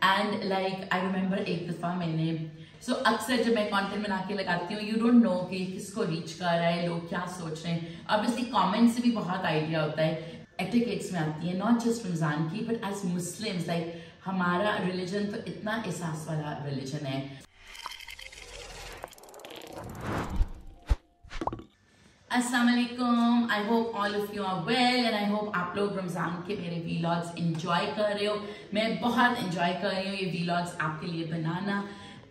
And like I remember एक दफा मैंने अक्सर जब मैं कंटेंट बना के लगाती हूँ, यू डोंट नो कि किसको रीच कर रहा है, लोग क्या सोच रहे हैं। ऑब्वियसली कमेंट से भी बहुत आइडिया होता है। एटिकेट्स में आती है नॉट जस्ट रमजान की, बट एज मुस्लिम्स लाइक हमारा रिलीजन तो इतना एहसास वाला रिलीजन है। अस्सलाम वालेकुम, I hope all of you are well and I hope आप लोग रमजान के मेरे वीलॉग्स एंजॉय कर रहे हो। मैं बहुत एंजॉय कर रही हूँ ये वीलॉग्स आपके लिए बनाना।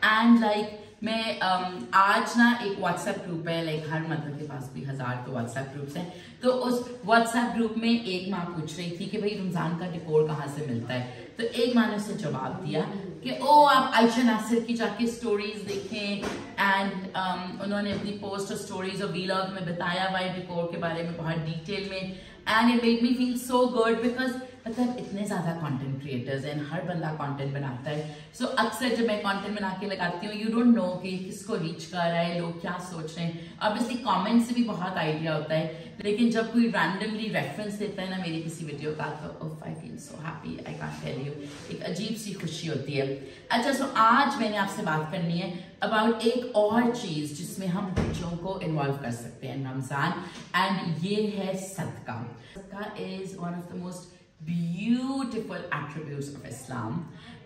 एंड लाइक मैं आज ना एक व्हाट्सएप ग्रुप है, लाइक हर मदर के पास भी 1000 तो व्हाट्सएप ग्रुप्स हैं। तो उस व्हाट्सएप ग्रुप में एक माँ पूछ रही थी कि भाई रमजान का डेकोर कहाँ से मिलता है। तो एक माँ ने उसे जवाब दिया कि ओ आप आयशा नासिर की जाके स्टोरीज देखें। एंड उन्होंने अपनी पोस्ट और स्टोरीज और वीलॉग में बताया हुआ डेकोर के बारे में बहुत डिटेल में। And it made me feel so good because मतलब इतने ज्यादा कंटेंट क्रिएटर्स हैं, हर बंदा कंटेंट बनाता है। अक्सर जब मैं कंटेंट बना के लगाती हूँ, यू डोंट नो कि किसको रीच कर रहा है, लोग क्या सोच रहे हैं। ऑब्वियसली कमेंट से भी बहुत आइडिया होता है, लेकिन जब कोई रैंडमली रेफरेंस देता है ना मेरी किसी वीडियो का, तो I feel so happy, I can't tell you, एक अजीब सी खुशी होती है। अच्छा, आज मैंने आपसे बात करनी है अबाउट एक और चीज जिसमें हम बच्चों को इन्वॉल्व कर सकते हैं रमजान, एंड ये है सदका। सदका is one of the most beautiful attributes of Islam.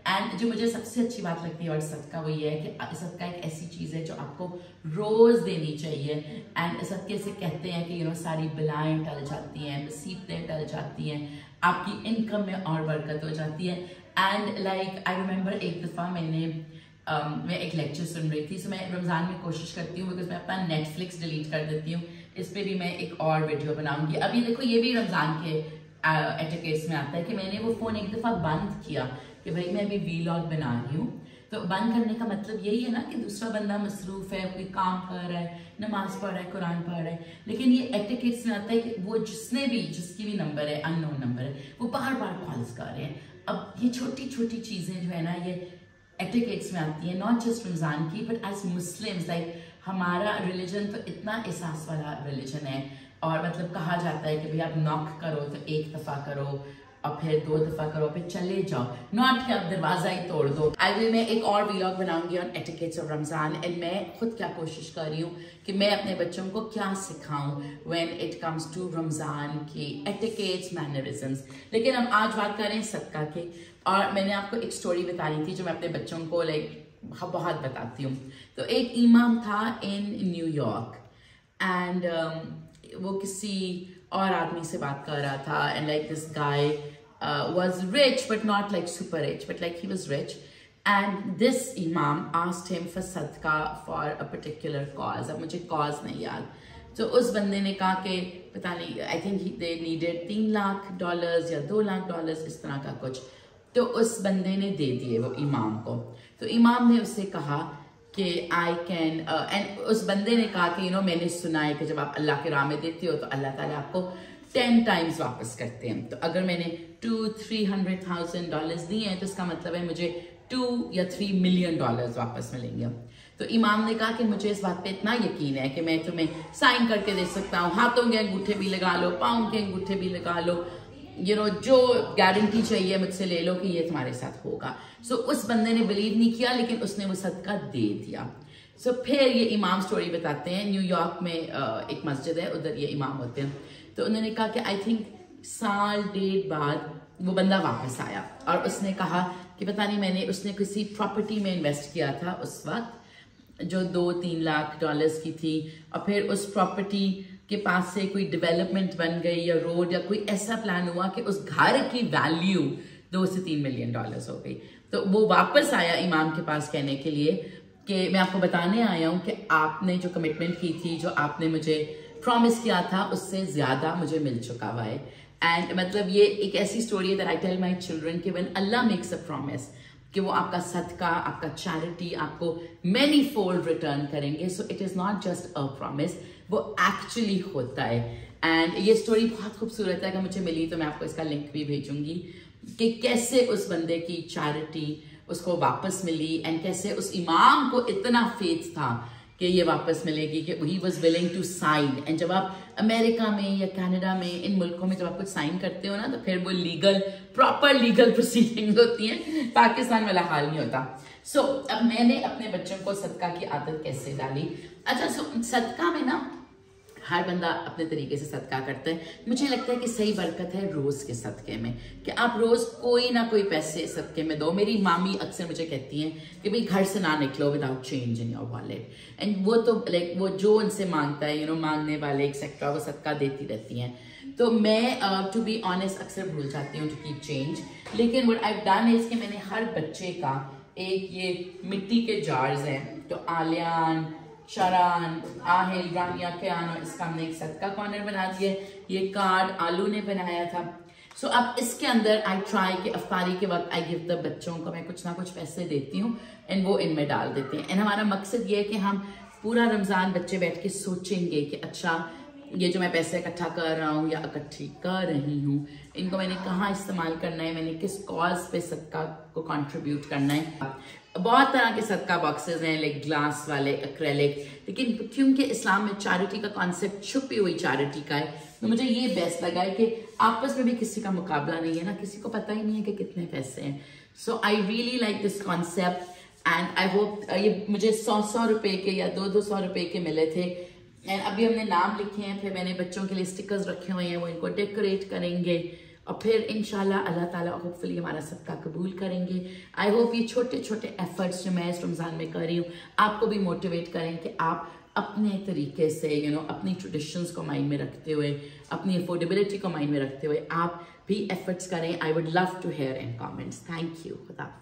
And जो मुझे सबसे अच्छी बात लगती है और सदका वो ये है कि सदका एक ऐसी चीज है जो आपको रोज देनी चाहिए। एंड सदके से कहते हैं कि सारी बलाएं टल जाती हैं, मुसीबतें टल जाती हैं, आपकी इनकम में और बरकत हो जाती है। एंड लाइक आई रिमेम्बर एक दफा मैं एक लेक्चर सुन रही थी। मैं रमजान में कोशिश करती हूँ बिकॉज मैं अपना नेटफ्लिक्स डिलीट कर देती हूँ, इस पर भी मैं एक और वीडियो बनाऊंगी। अभी देखो ये भी रमजान के एटिकेट्स में आता है कि मैंने वो फोन एक दफा बंद किया कि भाई मैं अभी वीलॉग बना रही हूँ। तो बंद करने का मतलब यही है ना कि दूसरा बंदा मसरूफ है, कोई काम कर रहा है, नमाज पढ़ रहा है, कुरान पढ़ रहा है। लेकिन ये एटिकेट्स में आता है कि वो जिसकी भी नंबर है, अननोन नंबर है, वो बार बार कॉल्स कर रहे हैं। अब ये छोटी छोटी चीजें जो है ना, ये एटिकेट्स में आती है नॉट जस्ट रमजान की, बट एज मुस्लिम्स लाइक हमारा रिलीजन तो इतना एहसास वाला रिलीजन है। और मतलब कहा जाता है कि भाई आप नॉक करो तो एक दफा करो और फिर 2 दफा करो, फिर चले जाओ, नॉट कि आप दरवाजा ही तोड़ दो। मैं एक और व्लॉग बनाऊंगी on etiquettes of Ramzan. And मैं खुद क्या कोशिश कर रही हूँ कि मैं अपने बच्चों को क्या सिखाऊं when it comes to Ramzan की एटिकेट्स, मैनरिज्म्स। लेकिन हम आज बात कर रहे हैं सदका की। और मैंने आपको एक स्टोरी बतानी थी जो मैं अपने बच्चों को बहुत बताती हूँ। तो एक इमाम था इन न्यूयॉर्क एंड वो किसी और आदमी से बात कर रहा था। And like this guy was rich but not like super rich, but like he was rich, and this imam asked him for sadqa for a particular cause. अब मुझे cause नहीं याद। तो उस बंदे ने कहा कि पता नहीं, I think they needed $3 lakh या $2 लाख, इस तरह का कुछ। तो उस बंदे ने दे दिए वो इमाम को। तो इमाम ने उससे कहा कि आई कैन, एंड उस बंदे ने कहा कि मैंने सुना है कि जब आप अल्लाह के राह में देते हो तो अल्लाह ताला आपको 10 टाइम्स वापस करते हैं। तो अगर मैंने $200,000-300,000 दिए हैं तो इसका मतलब है मुझे $2 या $3 मिलियन वापस मिलेंगे। तो इमाम ने कहा कि मुझे इस बात पे इतना यकीन है कि मैं तुम्हें साइन करके दे सकता हूँ, हाथों के अंगूठे भी लगा लो, पाँव के अंगूठे भी लगा लो, जो गारंटी चाहिए मुझसे ले लो कि ये तुम्हारे साथ होगा। उस बंदे ने बिलीव नहीं किया, लेकिन उसने वो सदका दे दिया। फिर ये इमाम स्टोरी बताते हैं। न्यूयॉर्क में एक मस्जिद है, उधर ये इमाम होते हैं। तो उन्होंने कहा कि आई थिंक 1.5 साल बाद वो बंदा वापस आया और उसने कहा कि पता नहीं उसने किसी प्रॉपर्टी में इन्वेस्ट किया था उस वक्त जो $2-3 लाख की थी, और फिर उस प्रॉपर्टी के पास से कोई डेवलपमेंट बन गई या रोड या कोई ऐसा प्लान हुआ कि उस घर की वैल्यू $2 से $3 मिलियन हो गई। तो वो वापस आया इमाम के पास कहने के लिए कि मैं आपको बताने आया हूँ कि आपने जो कमिटमेंट की थी, जो आपने मुझे प्रॉमिस किया था, उससे ज्यादा मुझे मिल चुका हुआ है। एंड मतलब ये एक ऐसी स्टोरी है that I tell my children कि when Allah makes a promise कि वो आपका सदका, आपका चैरिटी आपको मैनी फोल्ड रिटर्न करेंगे। So it is not just a promise, वो एक्चुअली होता है। एंड ये स्टोरी बहुत खूबसूरत है, अगर मुझे मिली तो मैं आपको इसका लिंक भी भेजूंगी कि कैसे उस बंदे की चैरिटी उसको वापस मिली एंड कैसे उस इमाम को इतना फेथ था कि ये वापस मिलेगी, कि he was willing to sign. And जब आप अमेरिका में या कनाडा में, इन मुल्कों में जब आप कुछ साइन करते हो ना, तो फिर वो लीगल, प्रॉपर लीगल प्रोसीडिंग होती हैं। पाकिस्तान वाला हाल नहीं होता। सो अब मैंने अपने बच्चों को सदका की आदत कैसे डाली। अच्छा, सदका में ना हर बंदा अपने तरीके से सदका करता है। मुझे लगता है कि सही बरकत है रोज के सदके में, कि आप रोज कोई ना कोई पैसे सदके में दो। मेरी मामी अक्सर मुझे कहती हैं कि भाई घर से ना निकलो without change in your wallet. And वो तो लाइक वो जो उनसे मांगता है, मांगने वाले एक्सेट्रा, वो सदका देती रहती हैं। तो मैं टू बी ऑनेस्ट अक्सर भूल जाती हूँ टू कीप चेंज। लेकिन what I have done is कि मैंने हर बच्चे का एक, ये मिट्टी के जार्स हैं, तो आलियान, शरान, आहिल, रानिया, कयान, और इसका हमने एक सदका कॉर्नर बना दिया। ये कार्ड आलू ने बनाया था। सो अब इसके अंदर आई ट्राई कि अफ्तारी के वक्त आई गिव द बच्चों को मैं कुछ ना कुछ पैसे देती हूँ एंड वो इनमें डाल देते हैं। एंड हमारा मकसद ये है कि हम पूरा रमज़ान बच्चे बैठ के सोचेंगे कि अच्छा ये जो मैं पैसे इकट्ठा कर रहा हूँ या इकट्ठी कर रही हूँ, इनको मैंने कहाँ इस्तेमाल करना है, मैंने किस कॉज पे सदका को कंट्रीब्यूट करना है। बहुत तरह के सदका बॉक्सेस हैं, लाइक ग्लास वाले, एक्रेलिक, लेकिन क्योंकि इस्लाम में चैरिटी का कॉन्सेप्ट छुपी हुई चैरिटी का है, तो मुझे ये बेस्ट लगा है कि आपस में भी किसी का मुकाबला नहीं है ना, किसी को पता ही नहीं है कि कितने पैसे हैं। So I really like this concept and I hope ये मुझे 100 रुपए के या 200 रुपए के मिले थे। एंड अभी हमने नाम लिखे हैं, फिर मैंने बच्चों के लिए स्टिकर्स रखे हुए हैं, वो इनको डेकोरेट करेंगे और फिर इंशाल्लाह अल्लाह ताला होपफुली हमारा सबका कबूल करेंगे। आई होप ये छोटे छोटे एफर्ट्स जो मैं इस रमज़ान में कर रही हूँ आपको भी मोटिवेट करें कि आप अपने तरीके से अपनी ट्रेडिशंस को माइंड में रखते हुए, अपनी अफोर्डेबिलिटी को माइंड में रखते हुए आप भी एफर्ट्स करें। I would love to hear in comments. Thank you. खुदा।